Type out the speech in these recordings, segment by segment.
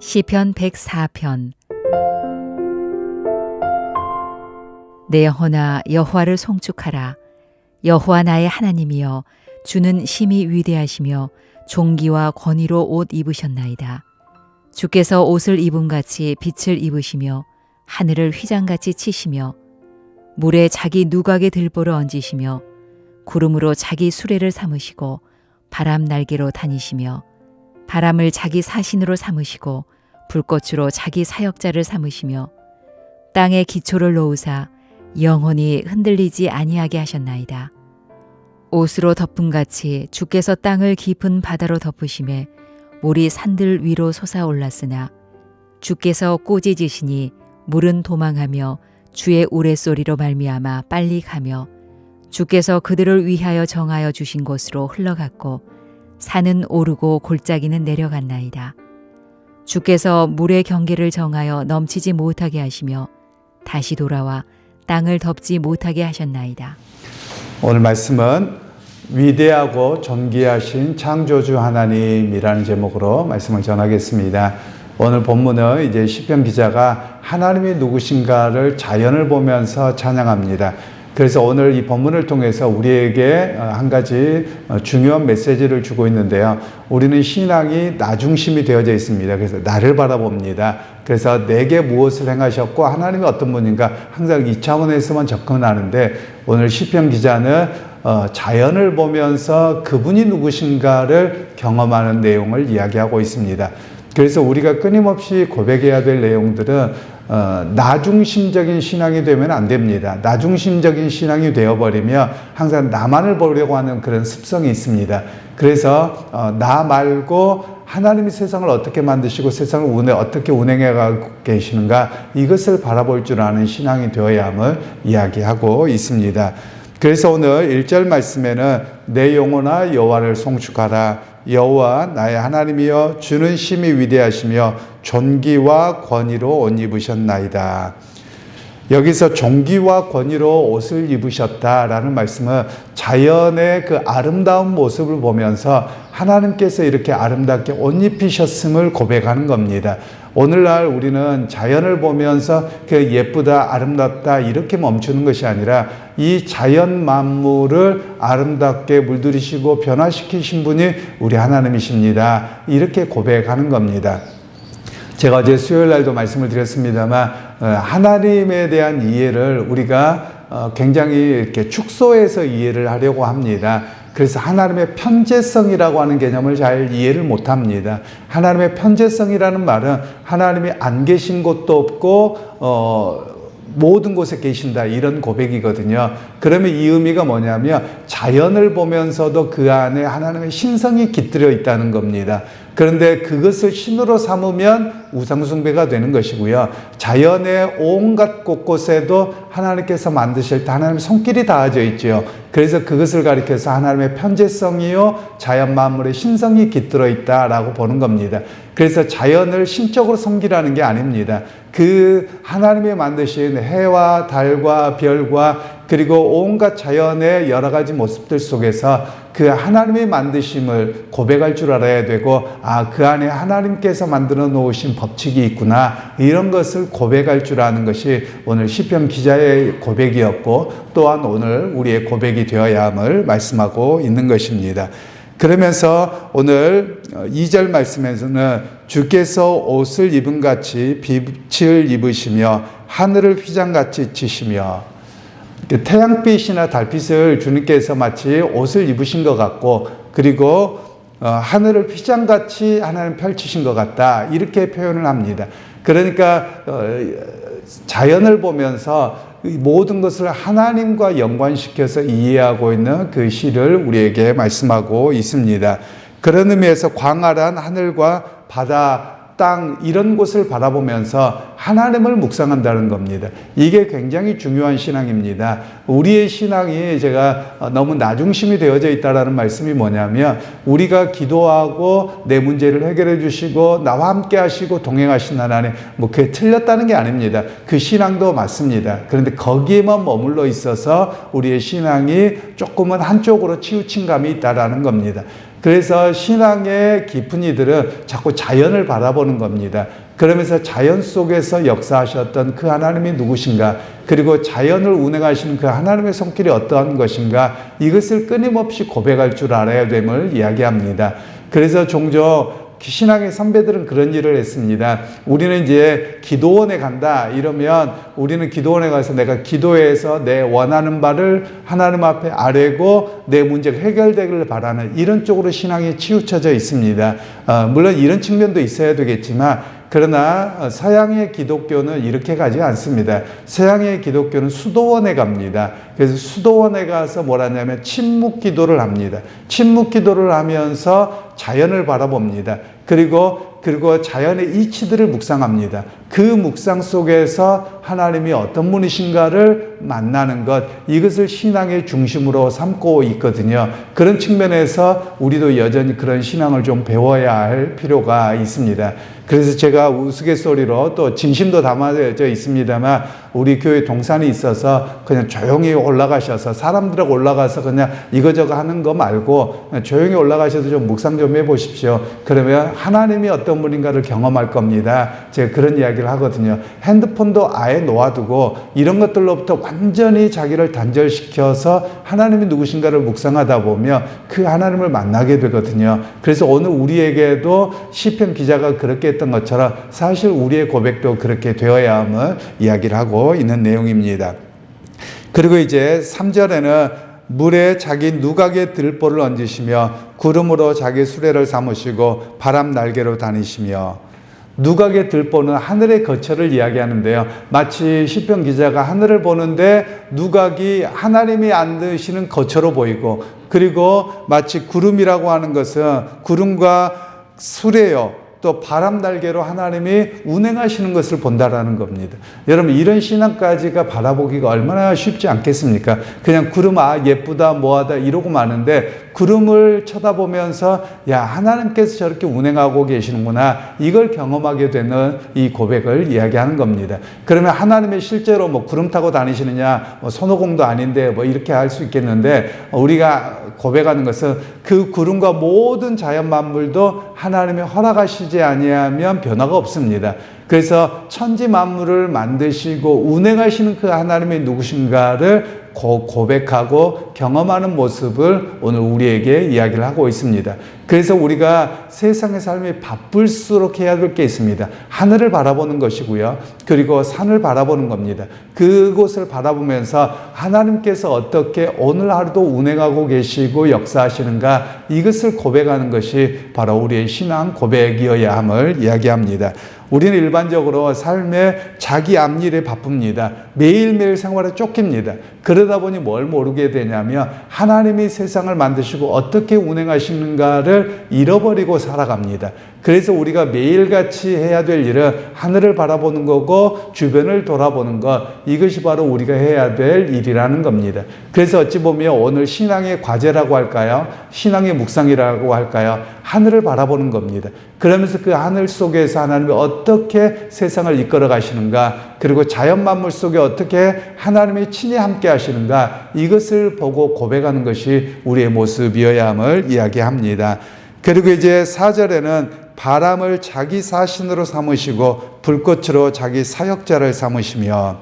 시편 104편. 내 영혼아 여호와를 송축하라. 여호와 나의 하나님이여, 주는 심히 위대하시며 존귀와 권위로 옷 입으셨나이다. 주께서 옷을 입음같이 빛을 입으시며 하늘을 휘장같이 치시며 물에 자기 누각의 들보를 얹으시며 구름으로 자기 수레를 삼으시고 바람 날개로 다니시며 바람을 자기 사신으로 삼으시고 불꽃으로 자기 사역자를 삼으시며 땅에 기초를 놓으사 영원히 흔들리지 아니하게 하셨나이다. 옷으로 덮음같이 주께서 땅을 깊은 바다로 덮으심에 물이 산들 위로 솟아올랐으나 주께서 꾸짖으시니 물은 도망하며 주의 우레소리로 말미암아 빨리 가며 주께서 그들을 위하여 정하여 주신 곳으로 흘러갔고 산은 오르고 골짜기는 내려갔나이다. 주께서 물의 경계를 정하여 넘치지 못하게 하시며 다시 돌아와 땅을 덮지 못하게 하셨나이다. 오늘 말씀은 위대하고 존귀하신 창조주 하나님이라는 제목으로 말씀을 전하겠습니다. 오늘 본문은 이제 시편 기자가 하나님이 누구신가를 자연을 보면서 찬양합니다. 그래서 오늘 이 본문을 통해서 우리에게 한 가지 중요한 메시지를 주고 있는데요. 우리는 신앙이 나 중심이 되어져 있습니다. 그래서 나를 바라봅니다. 그래서 내게 무엇을 행하셨고 하나님이 어떤 분인가 항상 이 차원에서만 접근하는데, 오늘 시편 기자는 자연을 보면서 그분이 누구신가를 경험하는 내용을 이야기하고 있습니다. 그래서 우리가 끊임없이 고백해야 될 내용들은 나중심적인 신앙이 되면 안 됩니다. 나중심적인 신앙이 되어버리면 항상 나만을 보려고 하는 그런 습성이 있습니다. 그래서 나 말고 하나님이 세상을 어떻게 만드시고 세상을 어떻게 운행해 가고 계시는가, 이것을 바라볼 줄 아는 신앙이 되어야 함을 이야기하고 있습니다. 그래서 오늘 1절 말씀에는 내 영혼아 여호와를 송축하라. 여호와 나의 하나님이여, 주는 심히 위대하시며 존귀와 권위로 옷 입으셨나이다. 여기서 존귀와 권위로 옷을 입으셨다라는 말씀은 자연의 그 아름다운 모습을 보면서 하나님께서 이렇게 아름답게 옷 입히셨음을 고백하는 겁니다. 오늘날 우리는 자연을 보면서 그 예쁘다, 아름답다 이렇게 멈추는 것이 아니라 이 자연 만물을 아름답게 물들이시고 변화시키신 분이 우리 하나님이십니다. 이렇게 고백하는 겁니다. 제가 어제 수요일 날도 말씀을 드렸습니다만, 하나님에 대한 이해를 우리가 굉장히 이렇게 축소해서 이해를 하려고 합니다. 그래서 하나님의 편재성이라고 하는 개념을 잘 이해를 못 합니다. 하나님의 편재성이라는 말은 하나님이 안 계신 곳도 없고, 모든 곳에 계신다, 이런 고백이거든요. 그러면 이 의미가 뭐냐면 자연을 보면서도 그 안에 하나님의 신성이 깃들어 있다는 겁니다. 그런데 그것을 신으로 삼으면 우상숭배가 되는 것이고요. 자연의 온갖 곳곳에도 하나님께서 만드실 때 하나님의 손길이 닿아져 있죠. 그래서 그것을 가리켜서 하나님의 편재성이요 자연 만물의 신성이 깃들어 있다라고 보는 겁니다. 그래서 자연을 신적으로 섬기라는 게 아닙니다. 그 하나님이 만드신 해와 달과 별과 그리고 온갖 자연의 여러 가지 모습들 속에서 그 하나님이 만드심을 고백할 줄 알아야 되고, 그 안에 하나님께서 만들어 놓으신 법칙이 있구나, 이런 것을 고백할 줄 아는 것이 오늘 시편 기자의 고백이었고, 또한 오늘 우리의 고백이 되어야 함을 말씀하고 있는 것입니다. 그러면서 오늘 2절 말씀에서는 주께서 옷을 입음같이 빛을 입으시며 하늘을 휘장같이 치시며, 태양빛이나 달빛을 주님께서 마치 옷을 입으신 것 같고, 그리고 하늘을 휘장같이 하나님 펼치신 것 같다, 이렇게 표현을 합니다. 그러니까 자연을 보면서 모든 것을 하나님과 연관시켜서 이해하고 있는 그 시를 우리에게 말씀하고 있습니다. 그런 의미에서 광활한 하늘과 바다, 땅 이런 곳을 바라보면서 하나님을 묵상한다는 겁니다. 이게 굉장히 중요한 신앙입니다. 우리의 신앙이 제가 너무 나중심이 되어져 있다는 말씀이 뭐냐면, 우리가 기도하고 내 문제를 해결해 주시고 나와 함께 하시고 동행하신 하나님, 그게 틀렸다는 게 아닙니다. 그 신앙도 맞습니다. 그런데 거기에만 머물러 있어서 우리의 신앙이 조금은 한쪽으로 치우친 감이 있다는 겁니다. 그래서 신앙의 깊은 이들은 자꾸 자연을 바라보는 겁니다. 그러면서 자연 속에서 역사하셨던 그 하나님이 누구신가, 그리고 자연을 운행하시는 그 하나님의 손길이 어떠한 것인가, 이것을 끊임없이 고백할 줄 알아야 됨을 이야기합니다. 그래서 종종 신앙의 선배들은 그런 일을 했습니다. 우리는 이제 기도원에 간다 이러면 우리는 기도원에 가서 내가 기도해서 내 원하는 바를 하나님 앞에 아뢰고 내 문제가 해결되기를 바라는 이런 쪽으로 신앙이 치우쳐져 있습니다. 물론 이런 측면도 있어야 되겠지만, 그러나 서양의 기독교는 이렇게 가지 않습니다. 서양의 기독교는 수도원에 갑니다. 그래서 수도원에 가서 뭘 하냐면 침묵 기도를 합니다. 침묵 기도를 하면서 자연을 바라봅니다. 그리고 자연의 이치들을 묵상합니다. 그 묵상 속에서 하나님이 어떤 분이신가를 만나는 것, 이것을 신앙의 중심으로 삼고 있거든요. 그런 측면에서 우리도 여전히 그런 신앙을 좀 배워야 할 필요가 있습니다. 그래서 제가 우스갯소리로 또 진심도 담아져 있습니다만, 우리 교회 동산이 있어서 그냥 조용히 올라가셔서 사람들하고 올라가서 그냥 이거저거 하는 거 말고 조용히 올라가셔서 좀 묵상 좀 해보십시오. 그러면 하나님이 어떤 분인가를 경험할 겁니다. 제가 그런 이야기를 하거든요. 핸드폰도 아예 놓아두고 이런 것들로부터 완전히 자기를 단절시켜서 하나님이 누구신가를 묵상하다 보면 그 하나님을 만나게 되거든요. 그래서 오늘 우리에게도 시편 기자가 그렇게 했던 것처럼 사실 우리의 고백도 그렇게 되어야 함을 이야기를 하고 있는 내용입니다. 그리고 이제 3절에는 물에 자기 누각의 들보를 얹으시며 구름으로 자기 수레를 삼으시고 바람 날개로 다니시며. 누각의 들보는 하늘의 거처를 이야기하는데요. 마치 시편 기자가 하늘을 보는데 누각이 하나님이 앉으시는 거처로 보이고, 그리고 마치 구름이라고 하는 것은 구름과 수레요, 또 바람 날개로 하나님이 운행하시는 것을 본다라는 겁니다. 여러분, 이런 신앙까지가 바라보기가 얼마나 쉽지 않겠습니까? 그냥 구름 예쁘다 뭐하다 이러고 마는데, 구름을 쳐다보면서 야, 하나님께서 저렇게 운행하고 계시는구나, 이걸 경험하게 되는 이 고백을 이야기하는 겁니다. 그러면 하나님이 실제로 뭐 구름 타고 다니시느냐, 뭐 손오공도 아닌데 뭐 이렇게 할 수 있겠는데, 우리가 고백하는 것은 그 구름과 모든 자연 만물도 하나님이 허락하시지 아니하면 변화가 없습니다. 그래서 천지 만물을 만드시고 운행하시는 그 하나님이 누구신가를 고백하고 경험하는 모습을 오늘 우리에게 이야기를 하고 있습니다. 그래서 우리가 세상의 삶이 바쁠수록 해야 될 게 있습니다. 하늘을 바라보는 것이고요. 그리고 산을 바라보는 겁니다. 그곳을 바라보면서 하나님께서 어떻게 오늘 하루도 운행하고 계시고 역사하시는가, 이것을 고백하는 것이 바로 우리의 신앙 고백이어야 함을 이야기합니다. 우리는 일반적으로 삶에 자기 앞일에 바쁩니다. 매일매일 생활에 쫓깁니다. 그러다 보니 뭘 모르게 되냐면 하나님이 세상을 만드시고 어떻게 운행하시는가를 잃어버리고 살아갑니다. 그래서 우리가 매일같이 해야 될 일은 하늘을 바라보는 거고 주변을 돌아보는 것, 이것이 바로 우리가 해야 될 일이라는 겁니다. 그래서 어찌 보면 오늘 신앙의 과제라고 할까요? 신앙의 묵상이라고 할까요? 하늘을 바라보는 겁니다. 그러면서 그 하늘 속에서 하나님이 어떻게 세상을 이끌어 가시는가, 그리고 자연 만물 속에 어떻게 하나님이 친히 함께 하시는가, 이것을 보고 고백하는 것이 우리의 모습이어야 함을 이야기합니다. 그리고 이제 4절에는 바람을 자기 사신으로 삼으시고 불꽃으로 자기 사역자를 삼으시며,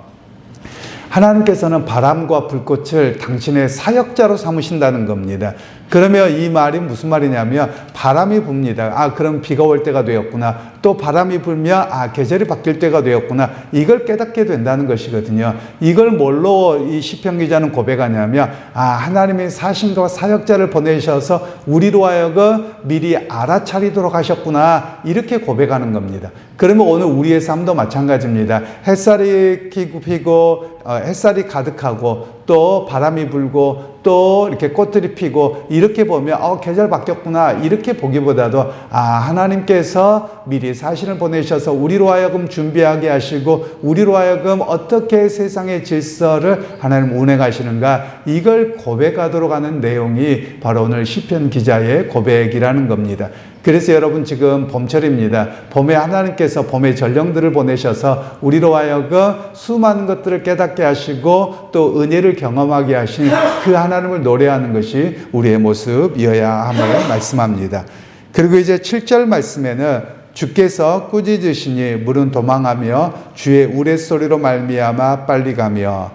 하나님께서는 바람과 불꽃을 당신의 사역자로 삼으신다는 겁니다. 그러면 이 말이 무슨 말이냐면, 바람이 붑니다. 그럼 비가 올 때가 되었구나. 또 바람이 불면 계절이 바뀔 때가 되었구나. 이걸 깨닫게 된다는 것이거든요. 이걸 뭘로 이 시편 기자는 고백하냐면, 하나님의 사신과 사역자를 보내셔서 우리로 하여금 미리 알아차리도록 하셨구나, 이렇게 고백하는 겁니다. 그러면 오늘 우리의 삶도 마찬가지입니다. 햇살이 피고 햇살이 가득하고 또 바람이 불고 또 이렇게 꽃들이 피고, 이렇게 보면 계절 바뀌었구나, 이렇게 보기보다도 하나님께서 미리 사신을 보내셔서 우리로 하여금 준비하게 하시고 우리로 하여금 어떻게 세상의 질서를 하나님 운행하시는가, 이걸 고백하도록 하는 내용이 바로 오늘 시편 기자의 고백이라는 겁니다. 그래서 여러분 지금 봄철입니다. 봄에 하나님께서 봄의 전령들을 보내셔서 우리로 하여금 수많은 것들을 깨닫게 하시고 또 은혜를 경험하게 하신 그 하나님을 노래하는 것이 우리의 모습이어야 함을 말씀합니다. 그리고 이제 7절 말씀에는 주께서 꾸짖으시니 물은 도망하며 주의 우레소리로 말미암아 빨리 가며,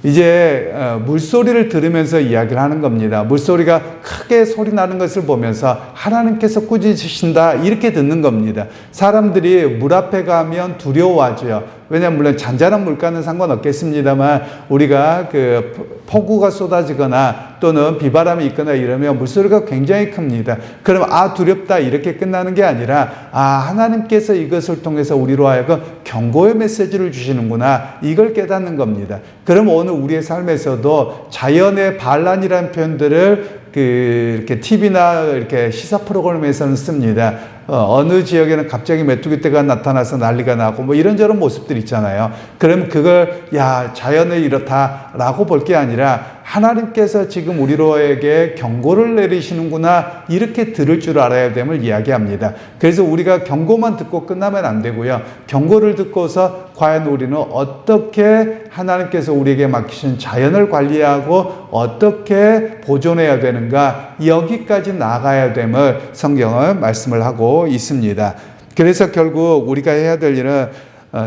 이제 물소리를 들으면서 이야기를 하는 겁니다. 물소리가 크게 소리 나는 것을 보면서 하나님께서 꾸짖으신다 이렇게 듣는 겁니다. 사람들이 물 앞에 가면 두려워하죠. 왜냐하면 물론 잔잔한 물가는 상관없겠습니다만 우리가 그 폭우가 쏟아지거나 또는 비바람이 있거나 이러면 물소리가 굉장히 큽니다. 그럼 두렵다 이렇게 끝나는 게 아니라 하나님께서 이것을 통해서 우리로 하여금 경고의 메시지를 주시는구나 이걸 깨닫는 겁니다. 그럼 오늘 우리의 삶에서도 자연의 반란이라는 표현들을 이렇게 TV나 이렇게 시사 프로그램에서는 씁니다. 어느 지역에는 갑자기 메뚜기떼가 나타나서 난리가 나고 뭐 이런저런 모습들 있잖아요. 그럼 그걸 자연은 이렇다라고 볼 게 아니라 하나님께서 지금 우리로에게 경고를 내리시는구나 이렇게 들을 줄 알아야 됨을 이야기합니다. 그래서 우리가 경고만 듣고 끝나면 안 되고요. 경고를 듣고서 과연 우리는 어떻게 하나님께서 우리에게 맡기신 자연을 관리하고 어떻게 보존해야 되는가 여기까지 나아가야 됨을 성경은 말씀을 하고 있습니다. 그래서 결국 우리가 해야 될 일은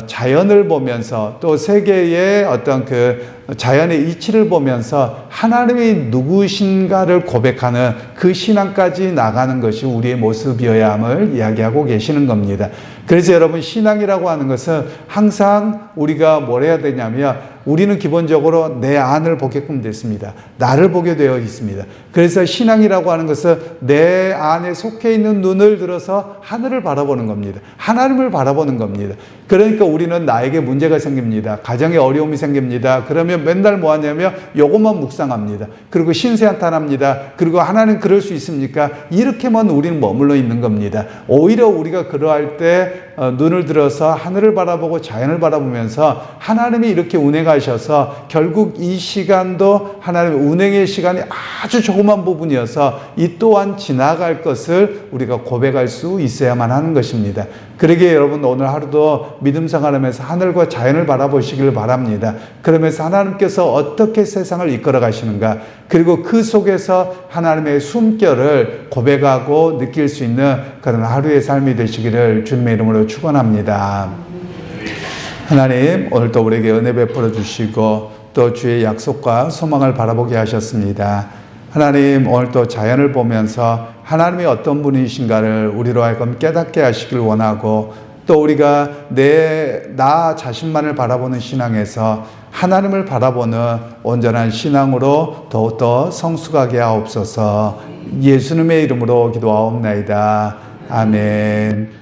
자연을 보면서 또 세계의 어떤 그 자연의 이치를 보면서 하나님이 누구신가를 고백하는 그 신앙까지 나가는 것이 우리의 모습이어야 함을 이야기하고 계시는 겁니다. 그래서 여러분 신앙이라고 하는 것은 항상 우리가 뭘 해야 되냐면 우리는 기본적으로 내 안을 보게끔 됐습니다. 나를 보게 되어 있습니다. 그래서 신앙이라고 하는 것은 내 안에 속해 있는 눈을 들어서 하늘을 바라보는 겁니다. 하나님을 바라보는 겁니다. 그러니까 우리는 나에게 문제가 생깁니다. 가정에 어려움이 생깁니다. 그러면 맨날 뭐 하냐면 요것만 묵상합니다. 그리고 신세한탄합니다. 그리고 하나님 그럴 수 있습니까? 이렇게만 우리는 머물러 있는 겁니다. 오히려 우리가 그러할 때 눈을 들어서 하늘을 바라보고 자연을 바라보면서 하나님이 이렇게 운행하셔서 결국 이 시간도 하나님의 운행의 시간이 아주 조그만 부분이어서 이 또한 지나갈 것을 우리가 고백할 수 있어야만 하는 것입니다. 그러기에 여러분 오늘 하루도 믿음 생활하면서 하늘과 자연을 바라보시길 바랍니다. 그러면서 하나님께서 어떻게 세상을 이끌어 가시는가, 그리고 그 속에서 하나님의 숨결을 고백하고 느낄 수 있는 그런 하루의 삶이 되시기를 주님의 이름으로 축원합니다. 하나님 오늘도 우리에게 은혜 베풀어 주시고 또 주의 약속과 소망을 바라보게 하셨습니다. 하나님 오늘도 자연을 보면서 하나님이 어떤 분이신가를 우리로 하여금 깨닫게 하시길 원하고, 또 우리가 나 자신만을 바라보는 신앙에서 하나님을 바라보는 온전한 신앙으로 더욱더 성숙하게 하옵소서. 예수님의 이름으로 기도하옵나이다. 아멘.